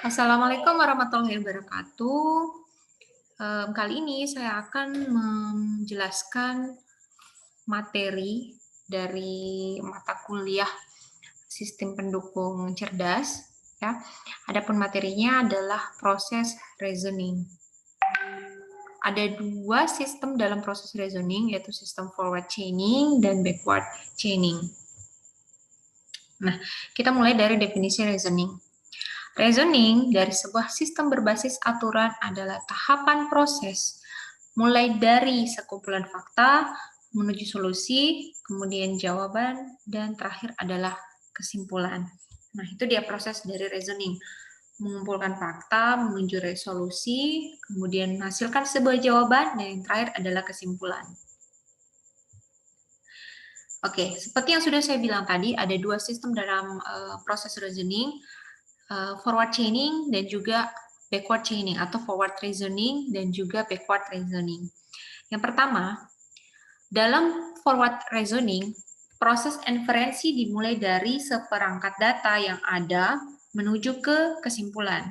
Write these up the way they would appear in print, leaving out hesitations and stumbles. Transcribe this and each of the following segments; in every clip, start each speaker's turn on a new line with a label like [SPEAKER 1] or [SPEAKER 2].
[SPEAKER 1] Assalamualaikum warahmatullahi wabarakatuh. Kali ini saya akan menjelaskan materi dari mata kuliah Sistem Pendukung Cerdas, ya. Adapun materinya adalah proses reasoning. Ada dua sistem dalam proses reasoning, yaitu sistem forward chaining dan backward chaining. Nah, kita mulai dari definisi reasoning. Reasoning dari sebuah sistem berbasis aturan adalah tahapan proses, mulai dari sekumpulan fakta, menuju solusi, kemudian jawaban, dan terakhir adalah kesimpulan. Nah, itu dia proses dari reasoning. Mengumpulkan fakta, menuju resolusi, kemudian menghasilkan sebuah jawaban, dan yang terakhir adalah kesimpulan. Oke, seperti yang sudah saya bilang tadi, ada dua sistem dalam proses reasoning, forward chaining dan juga backward chaining atau forward reasoning dan juga backward reasoning. Yang pertama, dalam forward reasoning, proses inferensi dimulai dari seperangkat data yang ada menuju ke kesimpulan.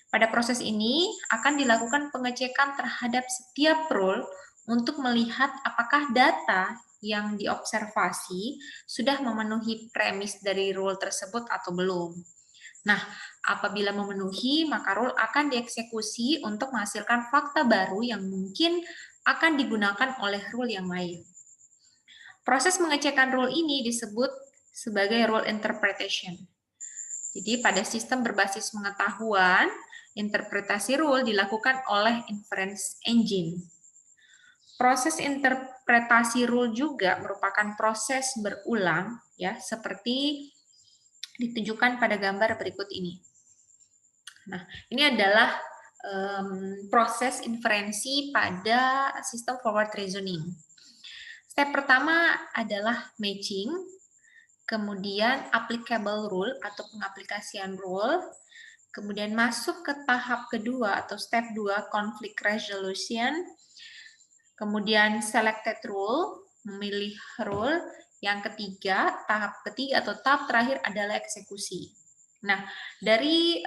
[SPEAKER 1] Pada proses ini akan dilakukan pengecekan terhadap setiap rule untuk melihat apakah data yang diobservasi sudah memenuhi premis dari rule tersebut atau belum. Nah, apabila memenuhi, maka rule akan dieksekusi untuk menghasilkan fakta baru yang mungkin akan digunakan oleh rule yang lain. Proses pengecekan rule ini disebut sebagai rule interpretation. Jadi, pada sistem berbasis pengetahuan, interpretasi rule dilakukan oleh inference engine. Proses interpretasi rule juga merupakan proses berulang, ya, seperti ditunjukkan pada gambar berikut ini. Nah, ini adalah proses inferensi pada sistem forward reasoning. Step pertama adalah matching, kemudian applicable rule atau pengaplikasian rule, kemudian masuk ke tahap kedua atau step 2, conflict resolution, kemudian selected rule, memilih rule, yang ketiga, tahap ketiga atau tahap terakhir adalah eksekusi. Nah, dari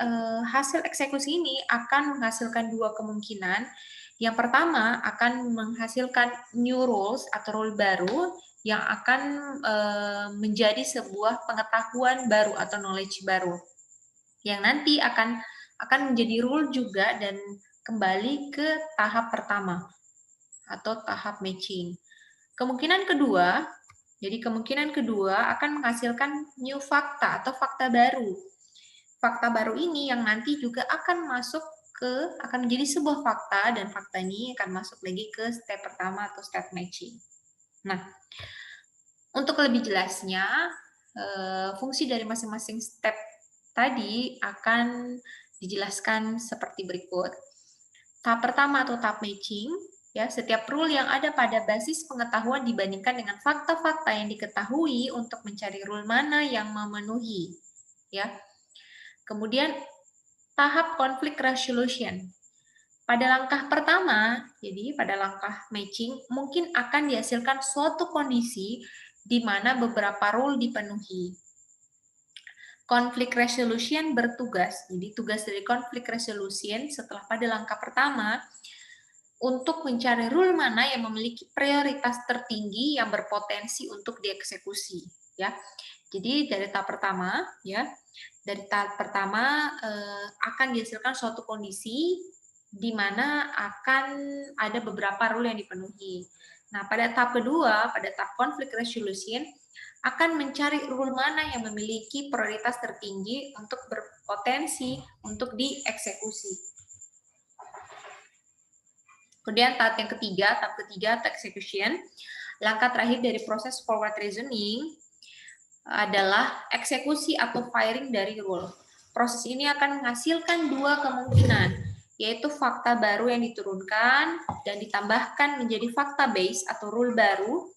[SPEAKER 1] hasil eksekusi ini akan menghasilkan dua kemungkinan. Yang pertama akan menghasilkan new rules atau rule baru yang akan menjadi sebuah pengetahuan baru atau knowledge baru. Yang nanti akan menjadi rule juga dan kembali ke tahap pertama atau tahap matching. Kemungkinan kedua akan menghasilkan new fakta atau fakta baru. Fakta baru ini yang nanti juga akan menjadi sebuah fakta dan fakta ini akan masuk lagi ke step pertama atau step matching. Nah, untuk lebih jelasnya, fungsi dari masing-masing step tadi akan dijelaskan seperti berikut. Tahap pertama atau tahap matching, ya, setiap rule yang ada pada basis pengetahuan dibandingkan dengan fakta-fakta yang diketahui untuk mencari rule mana yang memenuhi, ya. Kemudian tahap conflict resolution. Pada langkah pertama, jadi pada langkah matching mungkin akan dihasilkan suatu kondisi di mana beberapa rule dipenuhi. Conflict resolution bertugas, jadi tugas dari conflict resolution setelah pada langkah pertama untuk mencari rule mana yang memiliki prioritas tertinggi yang berpotensi untuk dieksekusi, ya. Jadi dari tahap pertama, ya, akan dihasilkan suatu kondisi di mana akan ada beberapa rule yang dipenuhi. Nah, pada tahap kedua, pada tahap conflict resolution, akan mencari rule mana yang memiliki prioritas tertinggi untuk berpotensi untuk dieksekusi. Kemudian tahap ketiga, execution. Langkah terakhir dari proses forward reasoning adalah eksekusi atau firing dari rule. Proses ini akan menghasilkan dua kemungkinan, yaitu fakta baru yang diturunkan dan ditambahkan menjadi fakta base atau rule baru,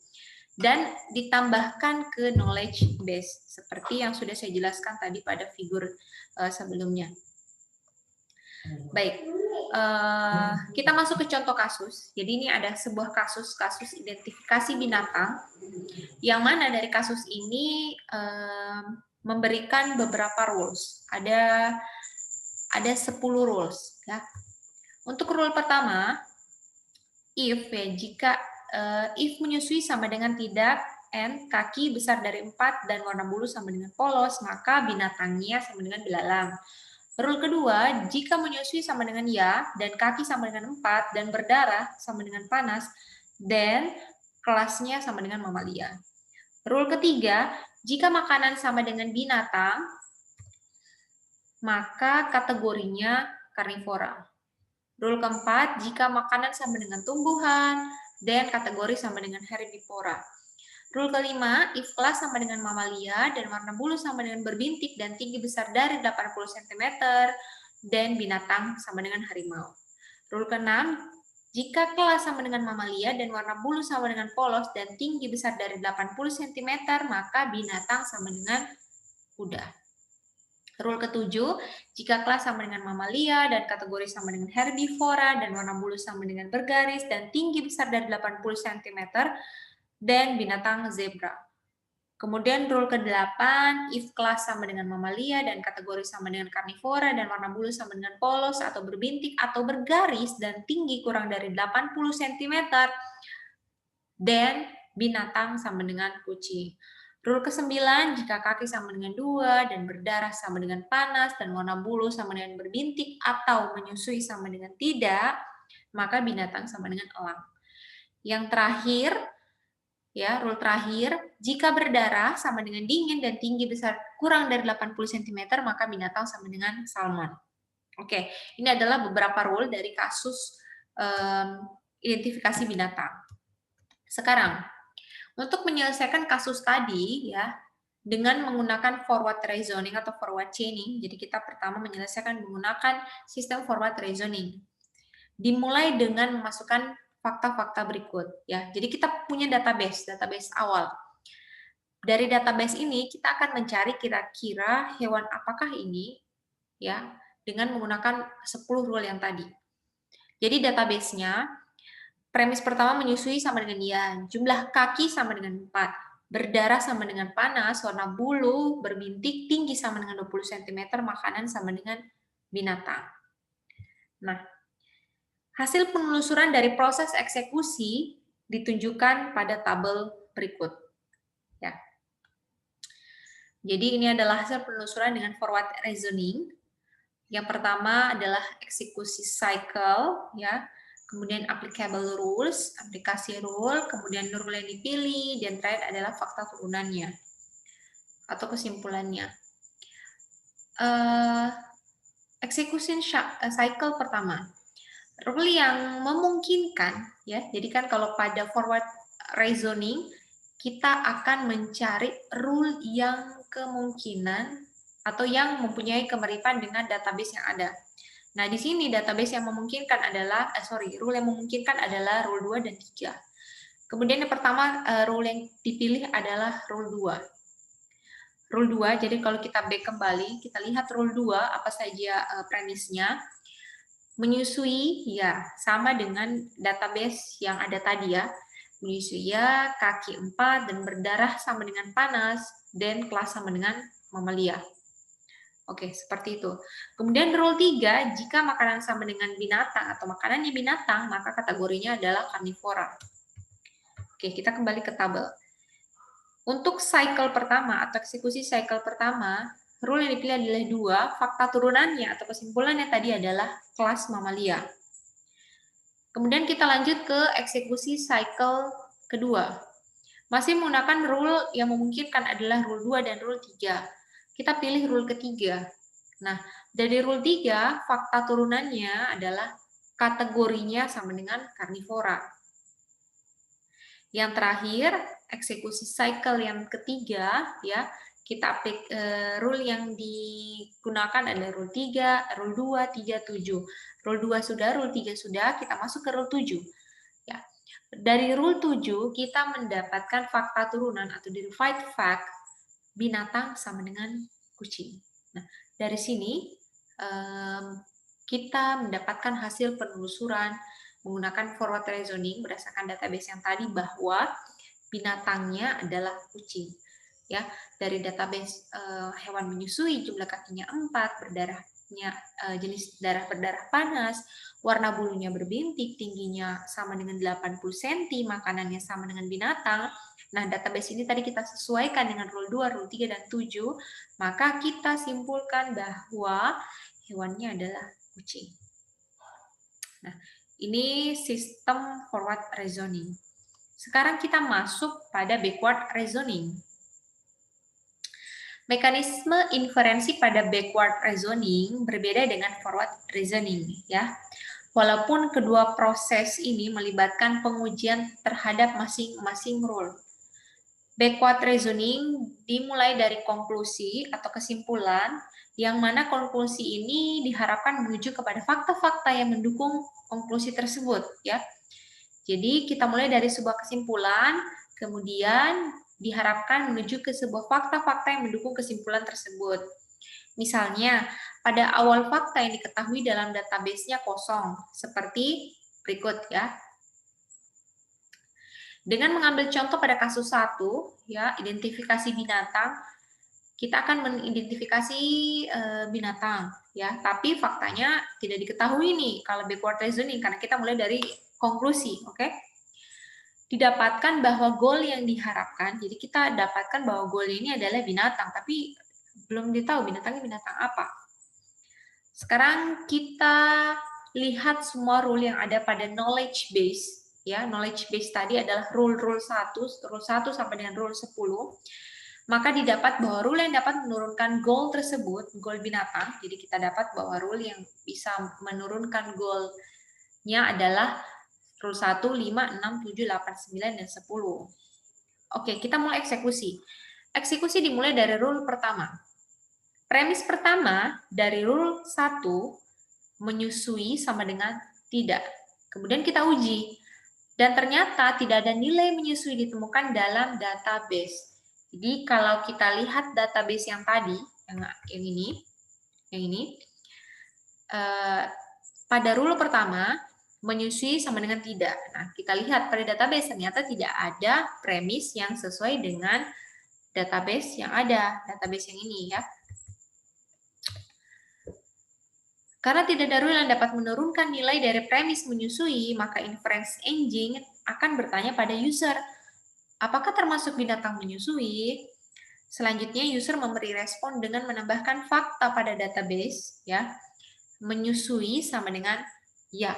[SPEAKER 1] dan ditambahkan ke knowledge base, seperti yang sudah saya jelaskan tadi pada figur sebelumnya. Baik, kita masuk ke contoh kasus. Jadi ini ada sebuah kasus identifikasi binatang, yang mana dari kasus ini memberikan beberapa rules. Ada ada 10 rules ya. Untuk rule pertama, if ya, jika if menyusui sama dengan tidak and kaki besar dari 4 dan warna bulu sama dengan polos, maka binatangnya sama dengan belalang. Rule kedua, jika menyusui sama dengan ya dan kaki sama dengan 4 dan berdarah sama dengan panas, then kelasnya sama dengan mamalia. Rule ketiga, jika makanan sama dengan binatang, maka kategorinya karnivora. Rule keempat, jika makanan sama dengan tumbuhan, dan kategori sama dengan herbivora. Rule kelima, if kelas sama dengan mamalia, dan warna bulu sama dengan berbintik dan tinggi besar dari 80 cm, dan binatang sama dengan harimau. Rule keenam, jika kelas sama dengan mamalia dan warna bulu sama dengan polos dan tinggi besar dari 80 cm, maka binatang sama dengan kuda. Rule ketujuh, jika kelas sama dengan mamalia dan kategori sama dengan herbivora dan warna bulu sama dengan bergaris dan tinggi besar dari 80 cm, dan binatang zebra. Kemudian rule ke-8, if kelas sama dengan mamalia dan kategori sama dengan karnivora dan warna bulu sama dengan polos atau berbintik atau bergaris dan tinggi kurang dari 80 cm, dan binatang sama dengan kucing. Rule ke-9, jika kaki sama dengan 2 dan berdarah sama dengan panas dan warna bulu sama dengan berbintik atau menyusui sama dengan tidak, maka binatang sama dengan elang. Yang terakhir, ya, rule terakhir, jika berdarah sama dengan dingin dan tinggi besar kurang dari 80 cm, maka binatang sama dengan salmon. Oke, ini adalah beberapa rule dari kasus identifikasi binatang. Sekarang, untuk menyelesaikan kasus tadi ya dengan menggunakan forward reasoning atau forward chaining, jadi kita pertama menyelesaikan menggunakan sistem forward reasoning. Dimulai dengan memasukkan fakta-fakta berikut ya. Jadi kita punya database awal. Dari database ini kita akan mencari kira-kira hewan apakah ini ya dengan menggunakan 10 rule yang tadi. Jadi database-nya premis pertama menyusui sama dengan ya, jumlah kaki sama dengan 4, berdarah sama dengan panas, warna bulu, berbintik, tinggi sama dengan 20 cm, makanan sama dengan binatang. Nah, hasil penelusuran dari proses eksekusi ditunjukkan pada tabel berikut. Ya. Jadi ini adalah hasil penelusuran dengan forward reasoning. Yang pertama adalah eksekusi cycle, ya. Kemudian applicable rules, aplikasi rule, kemudian rule yang dipilih, dan terakhir adalah fakta turunannya atau kesimpulannya. Execution cycle pertama, rule yang memungkinkan, ya. Jadi kan kalau pada forward reasoning kita akan mencari rule yang kemungkinan atau yang mempunyai kemiripan dengan database yang ada. Nah, di sini database yang memungkinkan adalah, rule yang memungkinkan adalah rule 2 dan 3. Kemudian yang pertama, rule yang dipilih adalah rule 2. Rule 2, jadi kalau kita back kembali, kita lihat rule 2, apa saja premisnya. Menyusui, ya, sama dengan database yang ada tadi ya. Menyusui ya, kaki 4, dan berdarah sama dengan panas, dan kelas sama dengan mamalia. Oke, seperti itu. Kemudian rule 3, jika makanan sama dengan binatang atau makanannya binatang, maka kategorinya adalah karnivora. Oke, kita kembali ke tabel. Untuk cycle pertama atau eksekusi cycle pertama, rule yang dipilih adalah 2, fakta turunannya atau kesimpulannya tadi adalah kelas mamalia. Kemudian kita lanjut ke eksekusi cycle kedua. Masih menggunakan rule yang memungkinkan adalah rule 2 dan rule 3. Kita pilih rule ketiga. Nah, dari rule 3, fakta turunannya adalah kategorinya sama dengan karnivora. Yang terakhir, eksekusi cycle yang ketiga, ya, kita rule yang digunakan adalah rule 3, rule 2, 3, 7. Rule 2 sudah, rule 3 sudah, kita masuk ke rule 7. Ya. Dari rule 7, kita mendapatkan fakta turunan atau derived fact, binatang sama dengan kucing. Nah, dari sini kita mendapatkan hasil penelusuran menggunakan forward reasoning berdasarkan database yang tadi bahwa binatangnya adalah kucing. Ya, dari database hewan menyusui jumlah kakinya 4, berdarah jenis darah berdarah panas, warna bulunya berbintik, tingginya sama dengan 80 cm, makanannya sama dengan binatang. Nah, database ini tadi kita sesuaikan dengan rule 2, rule 3, dan 7, maka kita simpulkan bahwa hewannya adalah kucing. Nah, ini sistem forward reasoning. Sekarang kita masuk pada backward reasoning. Mekanisme inferensi pada backward reasoning berbeda dengan forward reasoning, ya. Walaupun kedua proses ini melibatkan pengujian terhadap masing-masing rule. Backward reasoning dimulai dari konklusi atau kesimpulan, yang mana konklusi ini diharapkan menuju kepada fakta-fakta yang mendukung konklusi tersebut, ya. Jadi kita mulai dari sebuah kesimpulan, kemudian diharapkan menuju ke sebuah fakta-fakta yang mendukung kesimpulan tersebut. Misalnya, pada awal fakta yang diketahui dalam database-nya kosong, seperti berikut ya. Dengan mengambil contoh pada kasus 1, ya, identifikasi binatang, kita akan mengidentifikasi binatang, ya, tapi faktanya tidak diketahui nih kalau backward reasoning karena kita mulai dari konklusi, oke? Didapatkan bahwa goal yang diharapkan, jadi kita dapatkan bahwa goal ini adalah binatang, tapi belum ditahu binatangnya binatang apa. Sekarang kita lihat semua rule yang ada pada knowledge base, ya. Knowledge base tadi adalah rule 1 sampai dengan rule 10. Maka didapat bahwa rule yang dapat menurunkan goal tersebut, goal binatang, jadi kita dapat bahwa rule yang bisa menurunkan goal-nya adalah rule 1, 5, 6, 7, 8, 9, dan 10. Oke, kita mulai eksekusi. Eksekusi dimulai dari rule pertama. Premis pertama dari rule 1, menyusui sama dengan tidak. Kemudian kita uji. Dan ternyata tidak ada nilai menyusui ditemukan dalam database. Jadi kalau kita lihat database yang tadi, yang ini, pada rule pertama, menyusui sama dengan tidak. Nah, kita lihat pada database ternyata tidak ada premis yang sesuai dengan database yang ada, database yang ini ya. Karena tidak ada rule yang dapat menurunkan nilai dari premis menyusui, maka inference engine akan bertanya pada user, apakah termasuk binatang menyusui? Selanjutnya user memberi respon dengan menambahkan fakta pada database, ya. Menyusui sama dengan ya.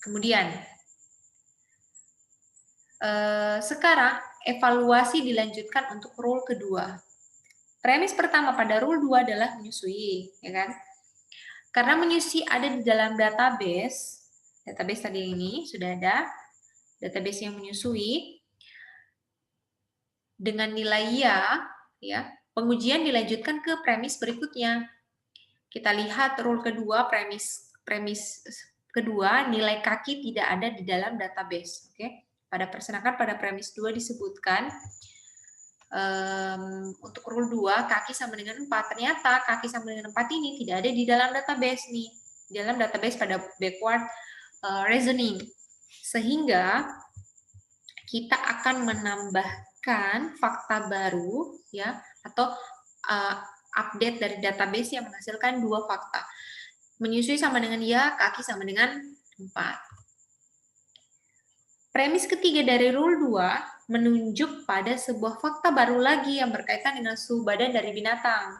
[SPEAKER 1] Kemudian, sekarang evaluasi dilanjutkan untuk rule kedua. Premis pertama pada rule 2 adalah menyusui, ya kan? Karena menyusui ada di dalam database tadi ini sudah ada, database yang menyusui, dengan nilai ya, pengujian dilanjutkan ke premis berikutnya. Kita lihat rule kedua, premis kedua, nilai kaki tidak ada di dalam database. Oke, sedangkan pada premis 2 disebutkan untuk rule 2 kaki sama dengan 4. Ternyata kaki sama dengan 4 ini tidak ada di dalam database nih, di dalam database pada backward reasoning. Sehingga kita akan menambahkan fakta baru ya, atau update dari database yang menghasilkan 2 fakta. Menyusui sama dengan ya, kaki sama dengan 4. Premis ketiga dari rule 2 menunjuk pada sebuah fakta baru lagi yang berkaitan dengan suhu badan dari binatang.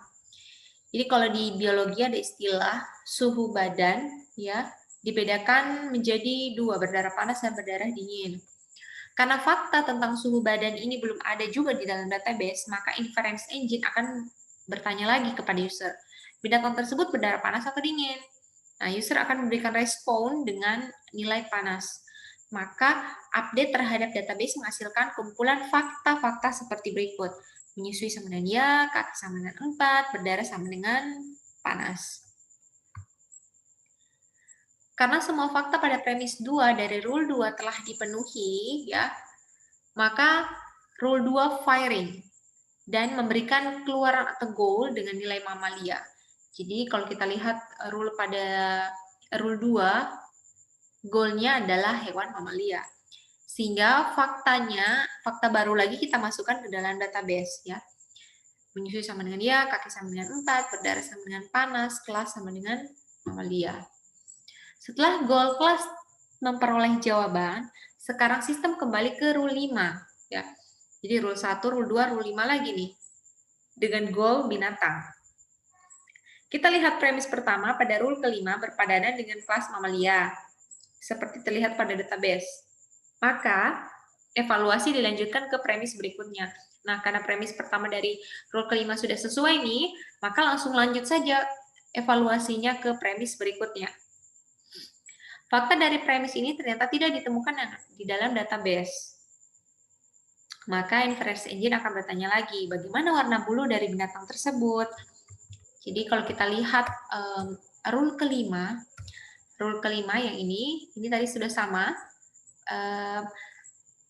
[SPEAKER 1] Jadi kalau di biologi ada istilah suhu badan ya, dibedakan menjadi 2, berdarah panas dan berdarah dingin. Karena fakta tentang suhu badan ini belum ada juga di dalam database, maka inference engine akan bertanya lagi kepada user, binatang tersebut berdarah panas atau dingin? Nah, user akan memberikan respon dengan nilai panas. Maka update terhadap database menghasilkan kumpulan fakta-fakta seperti berikut. Menyusui sama dengan ya, kaki sama dengan 4, berdarah sama dengan panas. Karena semua fakta pada premis 2 dari rule 2 telah dipenuhi, ya, maka rule 2 firing dan memberikan keluaran atau goal dengan nilai mamalia. Jadi kalau kita lihat rule pada rule 2, goalnya adalah hewan mamalia. Sehingga fakta baru lagi kita masukkan ke dalam database ya. Menyusui sama dengan ya, kaki sama dengan 4, berdarah sama dengan panas, kelas sama dengan mamalia. Setelah goal kelas memperoleh jawaban, sekarang sistem kembali ke rule 5. Ya. Jadi rule 1, rule 2, rule 5 lagi nih. Dengan goal binatang. Kita lihat premis pertama pada rule kelima berpadanan dengan kelas mamalia. Seperti terlihat pada database. Maka, evaluasi dilanjutkan ke premis berikutnya. Nah, karena premis pertama dari rule kelima sudah sesuai nih, maka langsung lanjut saja evaluasinya ke premis berikutnya. Fakta dari premis ini ternyata tidak ditemukan di dalam database. Maka inference engine akan bertanya lagi, bagaimana warna bulu dari binatang tersebut? Jadi kalau kita lihat rule kelima yang ini tadi sudah sama.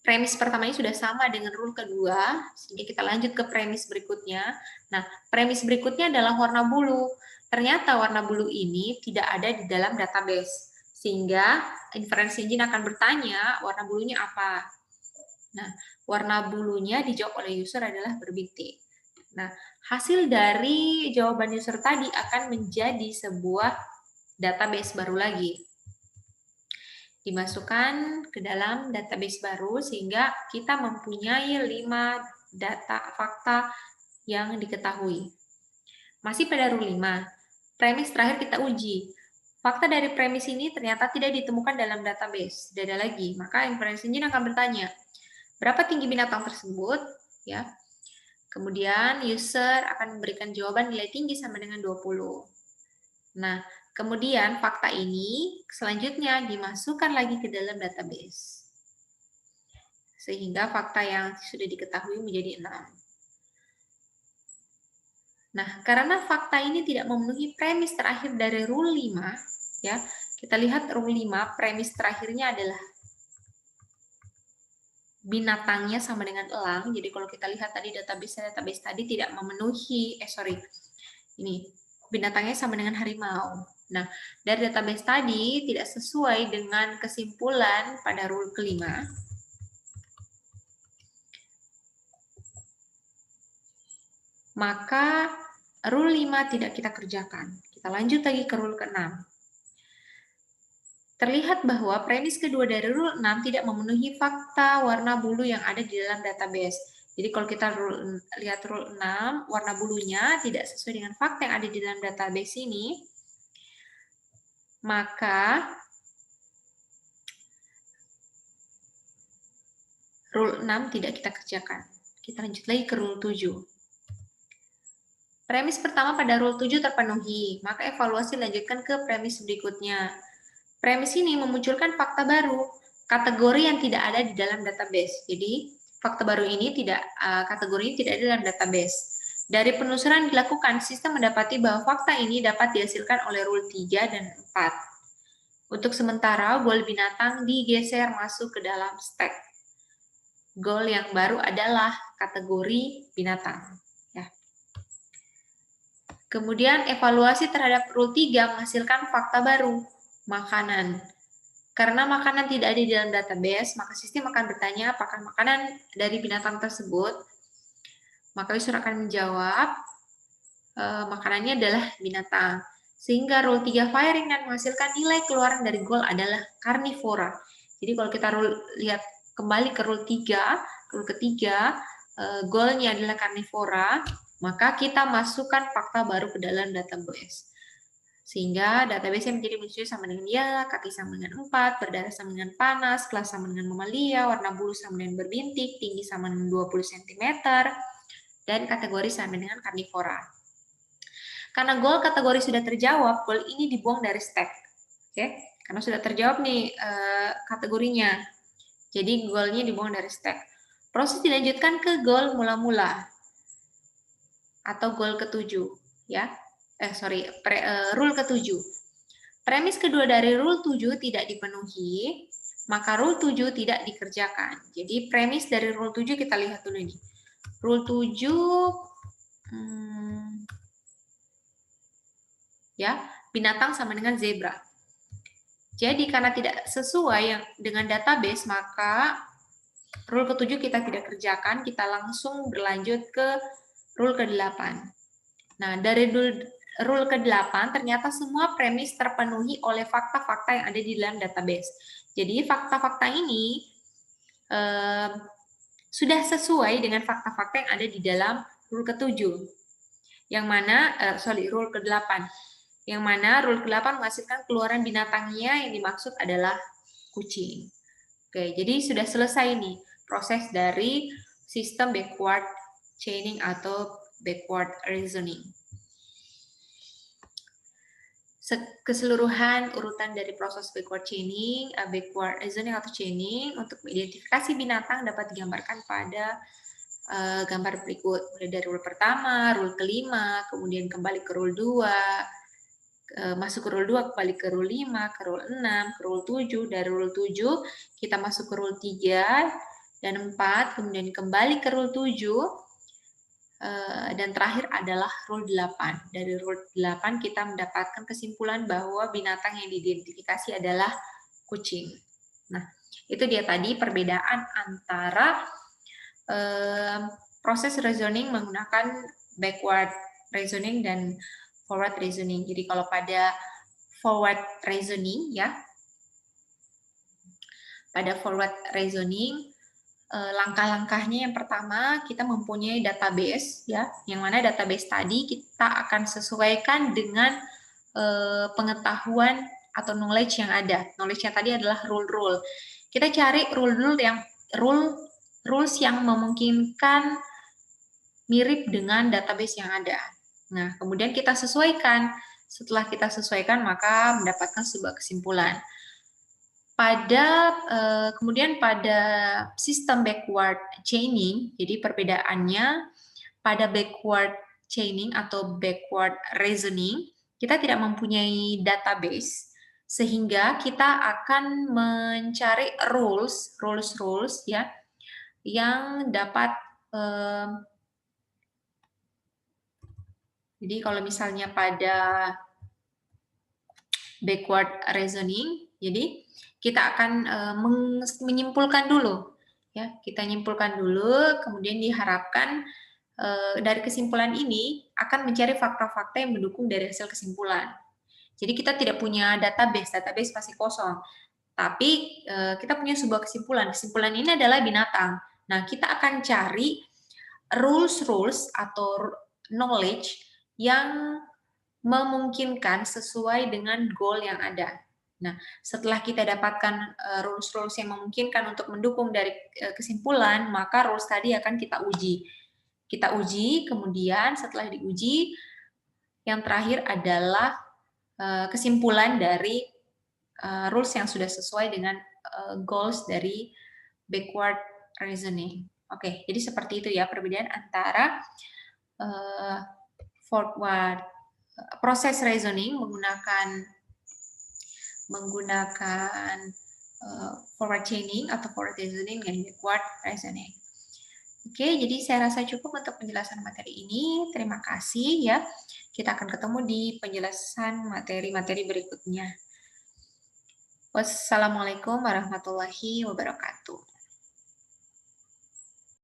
[SPEAKER 1] Premis pertamanya sudah sama dengan rule kedua, sehingga kita lanjut ke premis berikutnya. Nah, premis berikutnya adalah warna bulu. Ternyata warna bulu ini tidak ada di dalam database, sehingga inference engine akan bertanya warna bulunya apa. Nah, warna bulunya dijawab oleh user adalah berbintik. Nah, hasil dari jawaban user tadi akan menjadi sebuah database baru lagi. Dimasukkan ke dalam database baru sehingga kita mempunyai 5 data fakta yang diketahui. Masih pada rule 5, premis terakhir kita uji. Fakta dari premis ini ternyata tidak ditemukan dalam database. Tidak ada lagi, maka inference engine akan bertanya, berapa tinggi binatang tersebut? Ya. Kemudian user akan memberikan jawaban nilai tinggi sama dengan 20. Nah, kemudian fakta ini selanjutnya dimasukkan lagi ke dalam database. Sehingga fakta yang sudah diketahui menjadi 6. Nah, karena fakta ini tidak memenuhi premis terakhir dari rule 5, ya, kita lihat rule 5, premis terakhirnya adalah binatangnya sama dengan elang. Jadi kalau kita lihat tadi database tadi tidak memenuhi, ini binatangnya sama dengan harimau. Nah, dari database tadi tidak sesuai dengan kesimpulan pada rule kelima. Maka rule 5 tidak kita kerjakan. Kita lanjut lagi ke rule ke-6. Terlihat bahwa premis kedua dari rule 6 tidak memenuhi fakta warna bulu yang ada di dalam database. Jadi kalau kita lihat rule 6, warna bulunya tidak sesuai dengan fakta yang ada di dalam database ini, maka rule 6 tidak kita kerjakan. Kita lanjut lagi ke rule 7. Premis pertama pada rule 7 terpenuhi, maka evaluasi dilanjutkan ke premis berikutnya. Premis ini memunculkan fakta baru, kategori yang tidak ada di dalam database. Jadi, fakta baru ini kategori ini tidak ada dalam database. Dari penelusuran dilakukan, sistem mendapati bahwa fakta ini dapat dihasilkan oleh rule 3 dan 4. Untuk sementara, goal binatang digeser masuk ke dalam stack. Goal yang baru adalah kategori binatang. Ya. Kemudian, evaluasi terhadap rule 3 menghasilkan fakta baru, makanan. Karena makanan tidak ada di dalam database, maka sistem akan bertanya apakah makanan dari binatang tersebut. Maka user akan menjawab makanannya adalah binatang. Sehingga rule 3 firing dan menghasilkan nilai keluaran dari goal adalah karnivora. Jadi kalau kita lihat kembali ke rule 3, rule ketiga, goalnya adalah karnivora, maka kita masukkan fakta baru ke dalam database. Sehingga database yang menjadi menyusui sama dengan ya, kaki sama dengan 4, berdarah sama dengan panas, kelas sama dengan mamalia, warna bulu sama dengan berbintik, tinggi sama dengan 20 cm, dan kategori sama dengan karnivora. Karena goal kategori sudah terjawab, goal ini dibuang dari stack. Oke? Karena sudah terjawab nih kategorinya. Jadi goalnya dibuang dari stack. Proses dilanjutkan ke goal mula-mula atau goal ke-7, ya. Rule ke-7. Premis kedua dari rule 7 tidak dipenuhi, maka rule 7 tidak dikerjakan. Jadi premis dari rule 7 kita lihat dulu nih. Rule 7 ya, binatang sama dengan zebra. Jadi karena tidak sesuai dengan database, maka rule ke-7 kita tidak kerjakan, kita langsung berlanjut ke rule ke-8. Nah, dari rule ke-8 ternyata semua premis terpenuhi oleh fakta-fakta yang ada di dalam database. Jadi fakta-fakta ini sudah sesuai dengan fakta-fakta yang ada di dalam rule ke-7. Yang mana, rule ke-8. Yang mana rule ke-8 menghasilkan keluaran binatangnya yang dimaksud adalah kucing. Oke, jadi sudah selesai nih proses dari sistem backward chaining atau backward reasoning. Keseluruhan urutan dari proses backward chaining, backward reasoning atau chaining untuk mengidentifikasi binatang dapat digambarkan pada gambar berikut. Mulai dari rule pertama, rule kelima, kemudian kembali ke rule 2, masuk ke rule 2, kembali ke rule 5, ke rule 6, ke rule 7, dari rule 7 kita masuk ke rule 3 dan 4, kemudian kembali ke rule 7, dan terakhir adalah rule 8. Dari rule 8 kita mendapatkan kesimpulan bahwa binatang yang diidentifikasi adalah kucing. Nah, itu dia tadi perbedaan antara proses reasoning menggunakan backward reasoning dan forward reasoning. Jadi kalau pada forward reasoning ya, pada forward reasoning langkah-langkahnya yang pertama kita mempunyai database ya, yang mana database tadi kita akan sesuaikan dengan pengetahuan atau knowledge yang ada. Knowledge yang tadi adalah rule-rule. Kita cari rules yang memungkinkan mirip dengan database yang ada. Nah, kemudian kita sesuaikan. Setelah kita sesuaikan, maka mendapatkan sebuah kesimpulan. Kemudian pada sistem backward chaining, jadi perbedaannya pada backward chaining atau backward reasoning, kita tidak mempunyai database, sehingga kita akan mencari rules ya, yang dapat jadi kalau misalnya pada backward reasoning, jadi kita akan menyimpulkan dulu, ya. Kita menyimpulkan dulu, kemudian diharapkan dari kesimpulan ini akan mencari fakta-fakta yang mendukung dari hasil kesimpulan. Jadi kita tidak punya database masih kosong. Tapi kita punya sebuah kesimpulan. Kesimpulan ini adalah binatang. Nah, kita akan cari rules atau knowledge yang memungkinkan sesuai dengan goal yang ada. Nah, setelah kita dapatkan rules yang memungkinkan untuk mendukung dari kesimpulan, maka rules tadi akan kita uji. Kita uji, kemudian setelah diuji, yang terakhir adalah kesimpulan dari rules yang sudah sesuai dengan goals dari backward reasoning. Oke, jadi seperti itu ya perbedaan antara forward proses reasoning menggunakan forward chaining atau forward reasoning dan backward reasoning. Oke, jadi saya rasa cukup untuk penjelasan materi ini. Terima kasih ya. Kita akan ketemu di penjelasan materi-materi berikutnya. Wassalamualaikum warahmatullahi wabarakatuh.